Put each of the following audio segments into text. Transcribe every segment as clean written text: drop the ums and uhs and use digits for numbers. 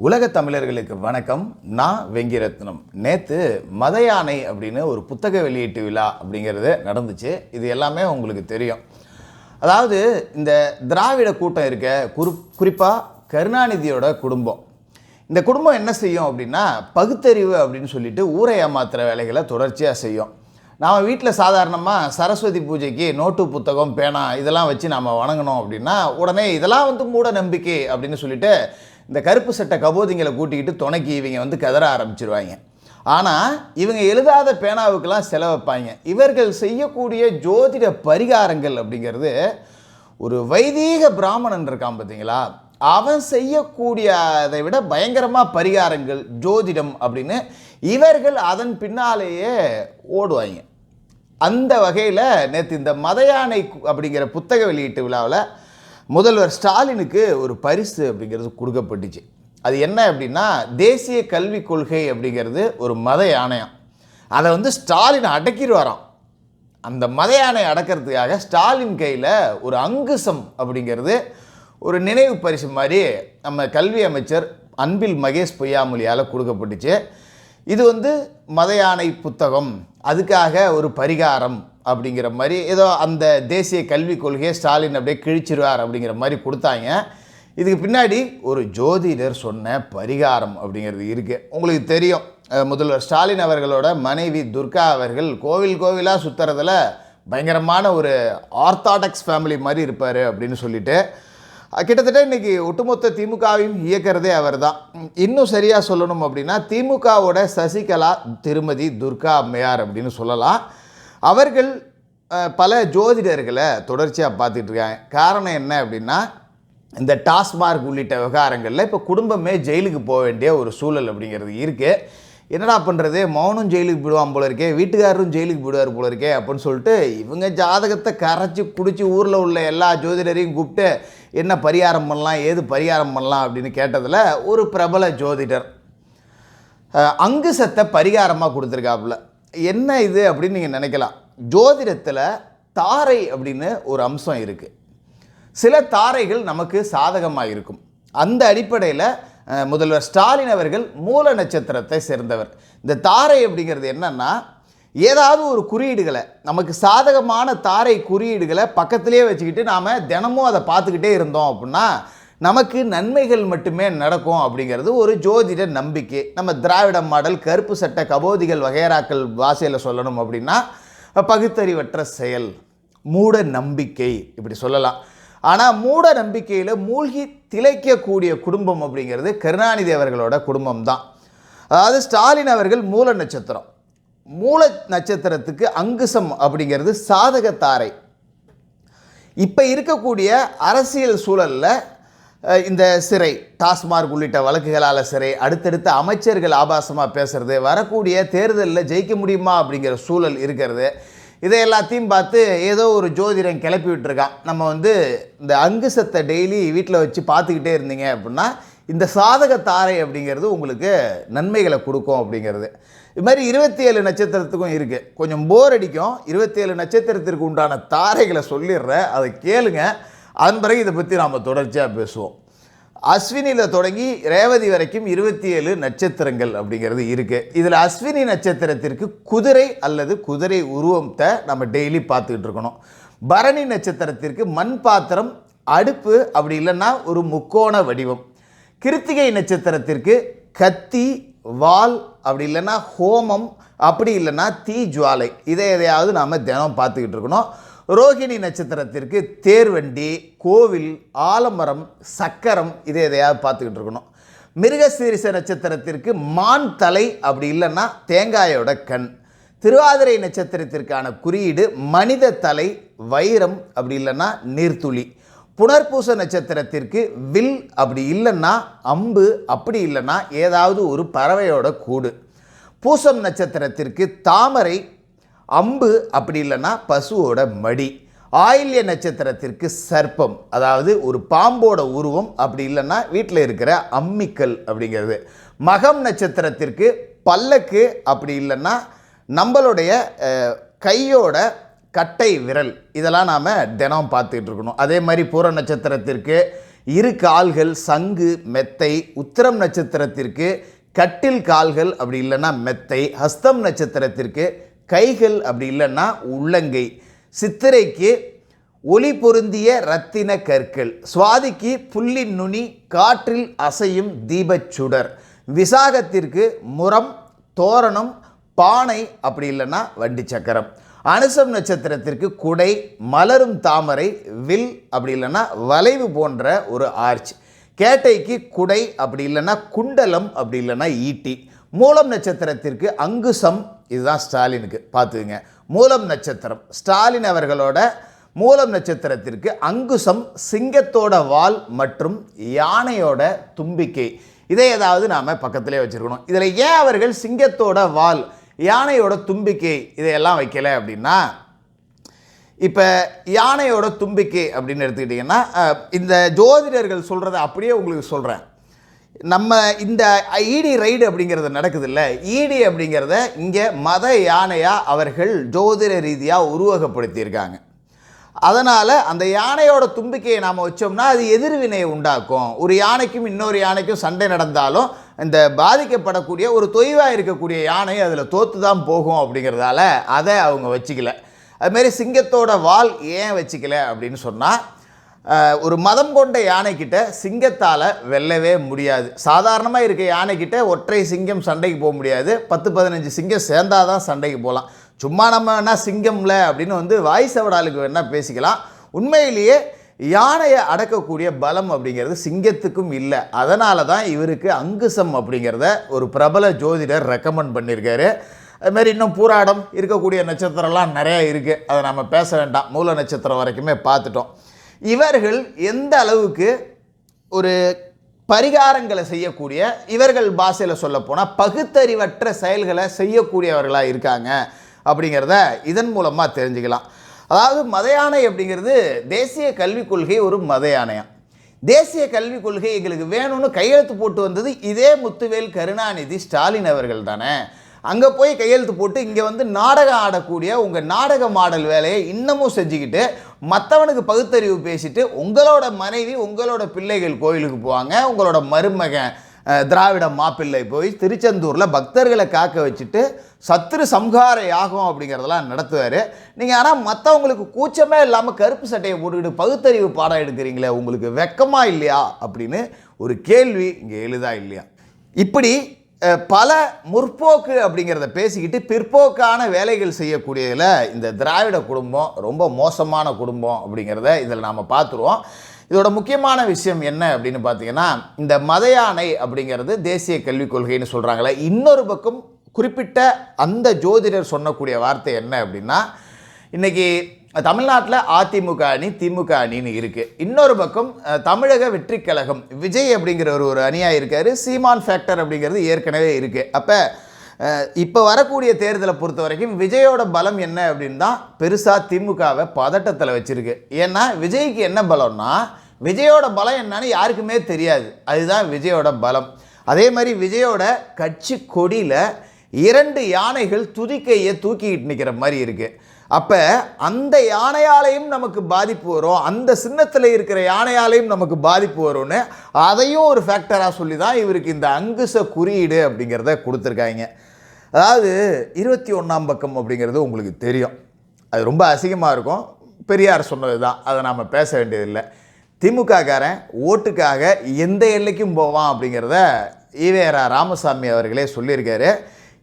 உலக தமிழர்களுக்கு வணக்கம். நான் வெங்கிரத்னம். நேற்று மத யானை அப்படின்னு ஒரு புத்தக வெளியீட்டு விழா அப்படிங்கிறது நடந்துச்சு. இது எல்லாமே உங்களுக்கு தெரியும். அதாவது இந்த திராவிட கூட்டம் இருக்க குறிப்பாக கருணாநிதியோட குடும்பம். இந்த குடும்பம் என்ன செய்யும் அப்படின்னா, பகுத்தறிவு அப்படின்னு சொல்லிட்டு ஊரை ஏமாத்துகிற வேலைகளை தொடர்ச்சியாக செய்யும். நாம் வீட்டில் சாதாரணமாக சரஸ்வதி பூஜைக்கு நோட்டு புத்தகம் பேனா இதெல்லாம் வச்சு நாம் வணங்கணும் அப்படின்னா உடனே இதெல்லாம் மூட நம்பிக்கை அப்படின்னு சொல்லிட்டு இந்த கருப்பு சட்டை கபோதிங்களை கூட்டிக்கிட்டு துணைக்கு இவங்க கதற ஆரம்பிச்சிருவாங்க. ஆனால் இவங்க எழுதாத பேனாவுக்கெல்லாம் செலவைப்பாங்க. இவர்கள் செய்யக்கூடிய ஜோதிட பரிகாரங்கள் அப்படிங்கிறது ஒரு வைதீக பிராமணன் இருக்கான் பார்த்தீங்களா, அவன் செய்யக்கூடிய அதை விட பயங்கரமாக பரிகாரங்கள் ஜோதிடம் அப்படின்னு இவர்கள் அதன் பின்னாலேயே ஓடுவாங்க. அந்த வகையில் நேற்று இந்த மத யானை அப்படிங்கிற புத்தக வெளியீட்டு விழாவில் முதல்வர் ஸ்டாலினுக்கு ஒரு பரிசு அப்படிங்கிறது கொடுக்கப்பட்டுச்சு. அது என்ன அப்படின்னா, தேசிய கல்விக் கொள்கை அப்படிங்கிறது ஒரு மத யானையம். அதை ஸ்டாலின் அடக்கிடுவாராம். அந்த மத யானை அடக்கிறதுக்காக ஸ்டாலின் கையில் ஒரு அங்குசம் அப்படிங்கிறது ஒரு நினைவு பரிசு மாதிரி நம்ம கல்வி அமைச்சர் அன்பில் மகேஷ் பொய்யாமொழியால் கொடுக்கப்பட்டுச்சு. இது மத யானை புத்தகம், அதுக்காக ஒரு பரிகாரம் அப்படிங்கிற மாதிரி ஏதோ அந்த தேசிய கல்விக் கொள்கையை ஸ்டாலின் அப்படியே கிழிச்சிருவார் அப்படிங்கிற மாதிரி கொடுத்தாங்க. இதுக்கு பின்னாடி ஒரு ஜோதிடர் சொன்ன பரிகாரம் அப்படிங்கிறது இருக்குது. உங்களுக்கு தெரியும், முதல்வர் ஸ்டாலின் அவர்களோட மனைவி துர்கா அவர்கள் கோவிலாக சுற்றுறதுல பயங்கரமான ஒரு ஆர்த்தடாக்ஸ் ஃபேமிலி மாதிரி இருப்பார் அப்படின்னு சொல்லிட்டு கிட்டத்தட்ட இன்றைக்கி ஒட்டுமொத்த திமுகவையும் இயக்கிறதே அவர் தான். இன்னும் சரியாக சொல்லணும் அப்படின்னா திமுகவோட சசிகலா திருமதி துர்கா அம்மையார் அப்படின்னு சொல்லலாம். அவர்கள் பல ஜோதிடர்களை தொடர்ச்சியாக பார்த்துட்ருக்காங்க. காரணம் என்ன அப்படின்னா, இந்த டாஸ்மார்க் உள்ளிட்ட விவகாரங்களில் இப்போ குடும்பமே ஜெயிலுக்கு போக வேண்டிய ஒரு சூழல் அப்படிங்கிறது இருக்குது. என்னடா பண்ணுறது, மௌனும் ஜெயிலுக்கு போயிடுவான் போல இருக்கே, வீட்டுக்காரரும் ஜெயிலுக்கு போயிடுவார் போல இருக்கே அப்படின்னு சொல்லிட்டு இவங்க ஜாதகத்தை கரைச்சி குடித்து ஊரில் உள்ள எல்லா ஜோதிடரையும் கூப்பிட்டு என்ன பரிகாரம் பண்ணலாம், ஏது பரிகாரம் பண்ணலாம் அப்படின்னு கேட்டதில் ஒரு பிரபல ஜோதிடர் அங்குசத்தை பரிகாரமாக கொடுத்துருக்காப்புல. என்ன இது அப்படின்னு நீங்கள் நினைக்கலாம். ஜோதிடத்தில் தாரை அப்படின்னு ஒரு அம்சம் இருக்குது. சில தாரைகள் நமக்கு சாதகமாக இருக்கும். அந்த அடிப்படையில் முதல்வர் ஸ்டாலின் அவர்கள் மூல நட்சத்திரத்தை சேர்ந்தவர். இந்த தாரை அப்படிங்கிறது என்னன்னா, ஏதாவது ஒரு குறியீடுகளை நமக்கு சாதகமான தாரை குறியீடுகளை பக்கத்திலே வச்சுக்கிட்டு நாம் தினமும் அதை பார்த்துக்கிட்டே இருந்தோம் அப்படின்னா நமக்கு நன்மைகள் மட்டுமே நடக்கும் அப்படிங்கிறது ஒரு ஜோதிட நம்பிக்கை. நம்ம திராவிட மாடல் கருப்பு சட்டை கபோதிகள் வகைராக்கள் வாசையில் சொல்லணும் அப்படின்னா பகுத்தறிவற்ற செயல், மூட நம்பிக்கை இப்படி சொல்லலாம். ஆனால் மூட நம்பிக்கையில் மூழ்கி திளைக்கக்கூடிய குடும்பம் அப்படிங்கிறது கருணாநிதி அவர்களோட குடும்பம் தான். அதாவது ஸ்டாலின் அவர்கள் மூல நட்சத்திரம். மூல நட்சத்திரத்துக்கு அங்குசம் அப்படிங்கிறது சாதக தாரை. இப்போ இருக்கக்கூடிய அரசியல் சூழலில் இந்த சிறை, டாஸ்மார்க் உள்ளிட்ட வழக்குகளால் சிறை, அடுத்தடுத்த அமைச்சர்கள் ஆபாசமாக பேசுகிறது, வரக்கூடிய தேர்தலில் ஜெயிக்க முடியுமா அப்படிங்கிற சூழல் இருக்கிறது. இதை எல்லாத்தையும் பார்த்து ஏதோ ஒரு ஜோதிடம் கிளப்பி விட்டுருக்கான். நம்ம இந்த அங்குசத்தை டெய்லி வீட்டில் வச்சு பார்த்துக்கிட்டே இருந்தீங்க அப்படின்னா இந்த சாதக தாரை அப்படிங்கிறது உங்களுக்கு நன்மைகளை கொடுக்கும் அப்படிங்கிறது. இது மாதிரி 27 நட்சத்திரத்துக்கும் இருக்குது. கொஞ்சம் போர் அடிக்கும். 27 நட்சத்திரத்திற்கு உண்டான தாரைகளை சொல்லிடுறேன், அதை கேளுங்க. அதன் பிறகு இதை பற்றி நாம் தொடர்ச்சியாக பேசுவோம். அஸ்வினியில் தொடங்கி ரேவதி வரைக்கும் 27 நட்சத்திரங்கள் அப்படிங்கிறது இருக்குது. இதில் அஸ்வினி நட்சத்திரத்திற்கு குதிரை அல்லது குதிரை உருவத்தை நம்ம டெய்லி பார்த்துக்கிட்டு இருக்கணும். பரணி நட்சத்திரத்திற்கு மண் பாத்திரம், அடுப்பு, அப்படி இல்லைன்னா ஒரு முக்கோண வடிவம். கிருத்திகை நட்சத்திரத்திற்கு கத்தி, வால், அப்படி இல்லைன்னா ஹோமம், அப்படி இல்லைன்னா தீ ஜுவாலை. இதை எதையாவது நாம் தினம் பார்த்துக்கிட்டு இருக்கணும். ரோகிணி நட்சத்திரத்திற்கு தேர்வண்டி, கோவில், ஆலமரம், சக்கரம், இதை எதையாவது பார்த்துக்கிட்டு இருக்கணும். மிருகசீரிச நட்சத்திரத்திற்கு மான் தலை, அப்படி இல்லைன்னா தேங்காயோட கண். திருவாதிரை நட்சத்திரத்திற்கான குறியீடு மனித தலை, வைரம், அப்படி இல்லைன்னா நீர்த்துளி. புனர்பூச நட்சத்திரத்திற்கு வில், அப்படி இல்லைன்னா அம்பு, அப்படி இல்லைன்னா ஏதாவது ஒரு பறவையோட கூடு. பூசம் நட்சத்திரத்திற்கு தாமரை, அம்பு, அப்படி இல்லைன்னா பசுவோட மடி. ஆயில்ய நட்சத்திரத்திற்கு சர்ப்பம், அதாவது ஒரு பாம்போட உருவம், அப்படி இல்லைன்னா வீட்டில் இருக்கிற அம்மிக்கல் அப்படிங்கிறது. மகம் நட்சத்திரத்திற்கு பல்லக்கு, அப்படி இல்லைன்னா நம்மளுடைய கையோட கட்டை விரல். இதெல்லாம் நாம் தினம் பார்த்துக்கிட்டு இருக்கணும். அதே மாதிரி பூர நட்சத்திரத்திற்கு இரு கால்கள் சங்கு மெத்தை, உத்திரம் நட்சத்திரத்திற்கு கட்டில் கால்கள் அப்படி இல்லைன்னா மெத்தை, ஹஸ்தம் நட்சத்திரத்திற்கு கைகள் அப்படி இல்லைன்னா உள்ளங்கை, சித்திரைக்கு ஒளி பொருந்திய இரத்தின கற்கள், சுவாதிக்கு புல்லின் நுனி காற்றில் அசையும் தீபச்சுடர், விசாகத்திற்கு முரம் தோரணம் பானை அப்படி இல்லைன்னா வண்டி சக்கரம், அனுசம் நட்சத்திரத்திற்கு குடை மலரும் தாமரை வில் அப்படி இல்லைன்னா வளைவு போன்ற ஒரு ஆர்ச், கேட்டைக்கு குடை அப்படி இல்லைன்னா குண்டலம் அப்படி இல்லைன்னா ஈட்டி, மூலம் நட்சத்திரத்திற்கு அங்குசம். இதுதான் ஸ்டாலினுக்கு பார்த்துக்குங்க. மூலம் நட்சத்திரம் ஸ்டாலின் அவர்களோட மூலம் நட்சத்திரத்திற்கு அங்குசம் சிங்கத்தோட வால் மற்றும் யானையோட தும்பிக்கை. இதை ஏதாவது நாம் பக்கத்திலே வச்சுருக்கணும். இதில் ஏன் அவர்கள் சிங்கத்தோட வால் யானையோட தும்பிக்கை இதையெல்லாம் வைக்கலை அப்படின்னா, இப்போ யானையோட தும்பிக்கை அப்படின்னு எடுத்துக்கிட்டிங்கன்னா, இந்த ஜோதிடர்கள் சொல்கிறத அப்படியே உங்களுக்கு சொல்கிறேன். நம்ம இந்த ஈடி ரைடு அப்படிங்கிறது நடக்குது இல்லை, ஈடி அப்படிங்கிறத இங்கே மத யானையாக அவர்கள் ஜோதிட ரீதியாக உருவகப்படுத்தியிருக்காங்க. அதனால் அந்த யானையோட தும்பிக்கையை நாம் வச்சோம்னா அது எதிர்வினையை உண்டாக்கும். ஒரு யானைக்கும் இன்னொரு யானைக்கும் சண்டை நடந்தாலும் இந்த பாதிக்கப்படக்கூடிய ஒரு தொய்வாக இருக்கக்கூடிய யானை அதில் தோற்று தான் போகும் அப்படிங்கிறதால அதை அவங்க வச்சுக்கல. அதுமாரி சிங்கத்தோட வால் ஏன் வச்சுக்கல அப்படின்னு சொன்னால், ஒரு மதம் கொண்ட யானைக்கிட்ட சிங்கத்தால் வெல்லவே முடியாது. சாதாரணமாக இருக்க யானைக்கிட்ட ஒற்றை சிங்கம் சண்டைக்கு போக முடியாது. 10-15 சிங்கம் சேர்ந்தாதான் சண்டைக்கு போகலாம். சும்மா நம்ம என்ன சிங்கம்ல அப்படின்னு வாய் சவடாலுக்கு வேணால் பேசிக்கலாம். உண்மையிலேயே யானையை அடக்கக்கூடிய பலம் அப்படிங்கிறது சிங்கத்துக்கும் இல்லை. அதனால தான் இவருக்கு அங்குசம் அப்படிங்கிறத ஒரு பிரபல ஜோதிடர் ரெக்கமெண்ட் பண்ணியிருக்காரு. அதுமாரி இன்னும் பூராடம் இருக்கக்கூடிய நட்சத்திரம்லாம் நிறையா இருக்குது, அதை நம்ம பேச வேண்டாம். மூல நட்சத்திரம் வரைக்குமே பார்த்துட்டோம். இவர்கள் எந்த அளவுக்கு ஒரு பரிகாரங்களை செய்யக்கூடிய, இவர்கள் பாஷையில் சொல்லப்போனால் பகுத்தறிவற்ற செயல்களை செய்யக்கூடியவர்களாக இருக்காங்க அப்படிங்கிறத இதன் மூலமாக தெரிஞ்சுக்கலாம். அதாவது மத யானை அப்படிங்கிறது தேசிய கல்விக் கொள்கை ஒரு மத யானையம். தேசிய கல்விக் கொள்கை எங்களுக்கு வேணும்னு கையெழுத்து போட்டு வந்தது இதே முத்துவேல் கருணாநிதி ஸ்டாலின் அவர்கள் தானே. அங்கே போய் கையெழுத்து போட்டு இங்கே நாடகம் ஆடக்கூடிய உங்கள் நாடக மாடல் வேலையை இன்னமும் செஞ்சுக்கிட்டு மற்றவனுக்கு பகுத்தறிவு பேசிட்டு உங்களோட மனைவி உங்களோட பிள்ளைகள் கோயிலுக்கு போவாங்க, உங்களோட மருமகன் திராவிட மாப்பிள்ளை போய் திருச்செந்தூரில் பக்தர்களை காக்க வச்சுட்டு சத்துரு சம்ஹார யாகம் அப்படிங்கிறதெல்லாம் நடத்துவார். நீங்கள் ஆனால் மற்றவங்களுக்கு கூச்சமே இல்லாமல் கருப்பு சட்டையை போட்டுக்கிட்டு பகுத்தறிவு பாடம் எடுக்கிறீங்களே, உங்களுக்கு வெக்கமாக இல்லையா அப்படின்னு ஒரு கேள்வி இங்கே எழுதா இல்லையா? இப்படி பல முற்போக்கு அப்படிங்கிறத பேசிக்கிட்டு பிற்போக்கான வேலைகள் செய்யக்கூடியதில் இந்த திராவிட குடும்பம் ரொம்ப மோசமான குடும்பம் அப்படிங்கிறத இதில் நாம் பார்த்துருவோம். இதோட முக்கியமான விஷயம் என்ன அப்படின்னு பார்த்தீங்கன்னா, இந்த மத யானை அப்படிங்கிறது தேசிய கல்விக் கொள்கைன்னு சொல்கிறாங்களே, இன்னொரு பக்கம் குறிப்பிட்ட அந்த ஜோதிடர் சொன்னக்கூடிய வார்த்தை என்ன அப்படின்னா, இன்றைக்கி தமிழ்நாட்டில் அதிமுக அணி திமுக அணின்னு இருக்குது. இன்னொரு பக்கம் தமிழக வெற்றி கழகம் விஜய் அப்படிங்கிற ஒரு அணியாக இருக்கார். சீமான் ஃபேக்டர் அப்படிங்கிறது ஏற்கனவே இருக்குது. அப்போ இப்போ வரக்கூடிய தேர்தலை பொறுத்த வரைக்கும் விஜயோட பலம் என்ன அப்படின்னு தான் பெருசாக திமுகவை பதட்டத்தில் வச்சுருக்கு. ஏன்னா விஜய்க்கு என்ன பலம்னா, விஜயோட பலம் என்னன்னு யாருக்குமே தெரியாது. அதுதான் விஜயோட பலம். அதே மாதிரி விஜயோட கட்சி கொடியில் 2 யானைகள் துதிக்கையை தூக்கிக்கிட்டு நிற்கிற மாதிரி இருக்குது. அப்போ அந்த யானையாலையும் நமக்கு பாதிப்பு வரும், அந்த சின்னத்தில் இருக்கிற யானையாலையும் நமக்கு பாதிப்பு வரும்னு அதையும் ஒரு ஃபேக்டராக சொல்லி தான் இவருக்கு இந்த அங்குச குறியீடு அப்படிங்கிறத கொடுத்துருக்காங்க. அதாவது 21ஆம் பக்கம் அப்படிங்கிறது உங்களுக்கு தெரியும், அது ரொம்ப அசிங்கமாக இருக்கும். பெரியார் சொன்னது தான், அதை நாம் பேச வேண்டியதில்லை. திமுககாரன் ஓட்டுக்காக எந்த எல்லைக்கும் போவான் அப்படிங்கிறத ஈவேரா ராமசாமி அவர்களே சொல்லியிருக்காரு.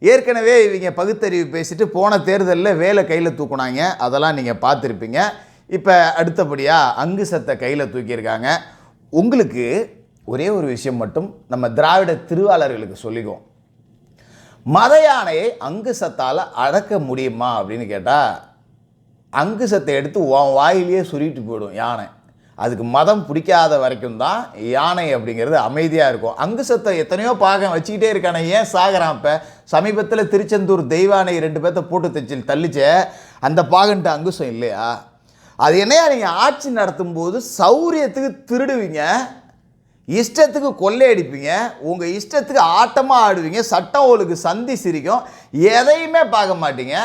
ஏற்கனவே இவங்க பகுத்தறிவு பேசிட்டு போன தேர்தலில் வேலை கையில் தூக்குனாங்க, அதெல்லாம் நீங்கள் பார்த்துருப்பீங்க. இப்போ அடுத்தபடியாக அங்குசத்தை கையில் தூக்கியிருக்காங்க. உங்களுக்கு ஒரே ஒரு விஷயம் மட்டும் நம்ம திராவிட திருவாளர்களுக்கு சொல்லிக்குவோம், மத யானையை அங்குசத்தால் அடக்க முடியுமா அப்படின்னு கேட்டால், அங்குசத்தை எடுத்து வாயிலேயே சுருட்டு போயிடும் யானை. அதுக்கு மதம் பிடிக்காத வரைக்கும் தான் யானை அப்படிங்கிறது அமைதியாக இருக்கும். அங்குசத்தை எத்தனையோ பாகம் வச்சுக்கிட்டே இருக்கானே, ஏன் சாகிறான்? இப்போ சமீபத்தில் திருச்செந்தூர் தெய்வானை 2 பேர்த்த போட்டு தள்ளிச்சே, அந்த பாகன்ட்டு அங்குசம் இல்லையா? அது என்னையா நீங்கள் ஆட்சி நடத்தும் போது சௌரியத்துக்கு திருடுவீங்க, இஷ்டத்துக்கு கொள்ளையடிப்பீங்க, உங்கள் இஷ்டத்துக்கு ஆட்டமாக ஆடுவீங்க, சட்டம் ஒழுங்கு சந்தி சிரிக்கும், எதையுமே பார்க்க மாட்டீங்க.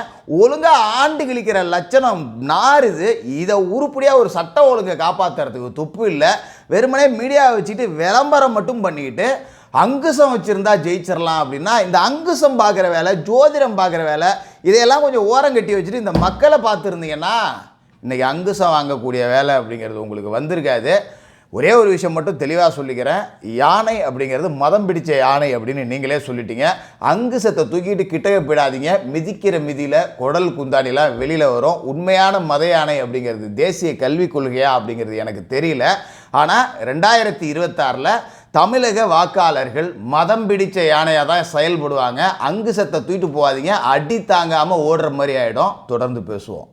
ஒழுங்காக ஆண்டு கிழிக்கிற லட்சணம் நாறுது. இதை உருப்படியாக ஒரு சட்ட ஒழுங்கை காப்பாற்றுறதுக்கு துப்பு இல்லை. வெறுமனே மீடியாவை வச்சுட்டு விளம்பரம் மட்டும் பண்ணிக்கிட்டு அங்குசம் வச்சுருந்தா ஜெயிச்சிடலாம் அப்படின்னா, இந்த அங்குசம் பார்க்குற வேலை, ஜோதிடம் பார்க்குற வேலை, இதையெல்லாம் கொஞ்சம் ஓரம் கட்டி வச்சுட்டு இந்த மக்களை பார்த்துருந்தீங்கன்னா இன்றைக்கி அங்குசம் வாங்கக்கூடிய வேலை அப்படிங்கிறது உங்களுக்கு வந்திருக்காது. ஒரே ஒரு விஷயம் மட்டும் தெளிவாக சொல்லிக்கிறேன். யானை அப்படிங்கிறது மதம் பிடிச்ச யானை அப்படின்னு நீங்களே சொல்லிட்டீங்க. அங்குசத்தை தூக்கிட்டு கிட்டவே போயிடாதீங்க. மிதிக்கிற மிதியில் குடல் குந்தாடிலாம் வெளியில் வரும். உண்மையான மத யானை அப்படிங்கிறது தேசிய கல்விக் கொள்கையா அப்படிங்கிறது எனக்கு தெரியல. ஆனால் 2026 தமிழக வாக்காளர்கள் மதம் பிடிச்ச யானையாக தான் செயல்படுவாங்க. அங்குசத்தை தூக்கிட்டு போகாதீங்க. அடி தாங்காமல் ஓடுற மாதிரி ஆகிடும். தொடர்ந்து பேசுவோம்.